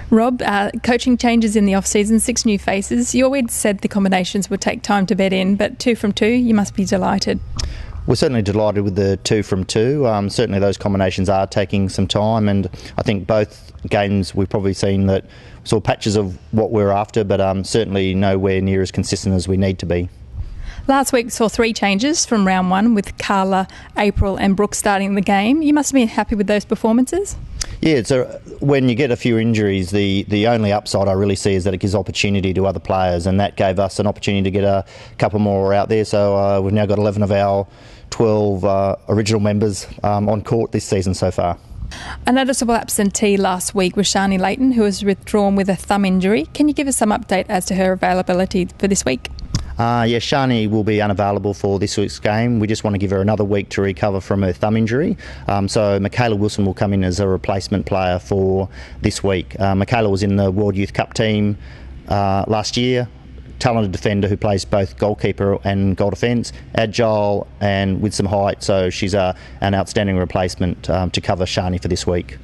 Rob, coaching changes in the off-season, 6 new faces. You always said the combinations would take time to bed in, but 2 from 2, you must be delighted. We're certainly delighted with the 2 from 2. Certainly those combinations are taking some time, and I think both games we've probably seen that saw patches of what we're after, but certainly nowhere near as consistent as we need to be. Last week saw 3 changes from round 1 with Carla, April and Brooke starting the game. You must have been happy with those performances? Yeah, so when you get a few injuries, the only upside I really see is that it gives opportunity to other players, and that gave us an opportunity to get a couple more out there. So we've now got 11 of our 12 original members on court this season so far. A noticeable absentee last week was Shayne Layton, who was withdrawn with a thumb injury. Can you give us some update as to her availability for this week? Yeah, Shayne will be unavailable for this week's game. We just want to give her another week to recover from her thumb injury. So Michaela Wilson will come in as a replacement player for this week. Michaela was in the World Youth Cup team last year. Talented defender who plays both goalkeeper and goal defence, agile and with some height, so she's an outstanding replacement to cover Shayne for this week.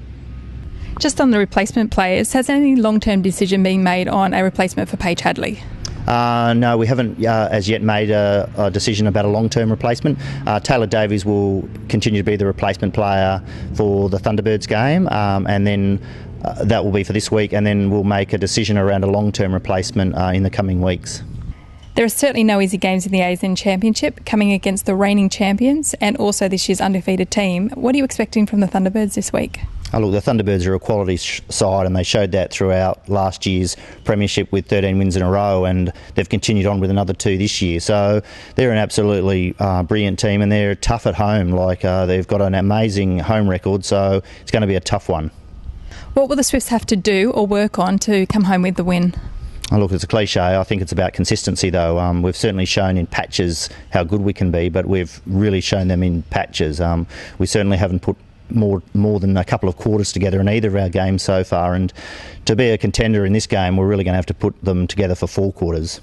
Just on the replacement players, has any long-term decision been made on a replacement for Paige Hadley? No, we haven't as yet made a decision about a long-term replacement. Taylor Davies will continue to be the replacement player for the Thunderbirds game, and then that will be for this week, and then we'll make a decision around a long-term replacement in the coming weeks. There are certainly no easy games in the ANZ Championship, coming against the reigning champions and also this year's undefeated team. What are you expecting from the Thunderbirds this week? Oh, look, the Thunderbirds are a quality side, and they showed that throughout last year's premiership with 13 wins in a row, and they've continued on with another 2 this year. So they're an absolutely brilliant team, and they're tough at home. They've got an amazing home record, so it's going to be a tough one. What will the Swifts have to do or work on to come home with the win? Oh, look, it's a cliche. I think it's about consistency, though. We've certainly shown in patches how good we can be, but we've really shown them in patches. We certainly haven't put more than a couple of quarters together in either of our games so far, and to be a contender in this game, we're really going to have to put them together for 4 quarters.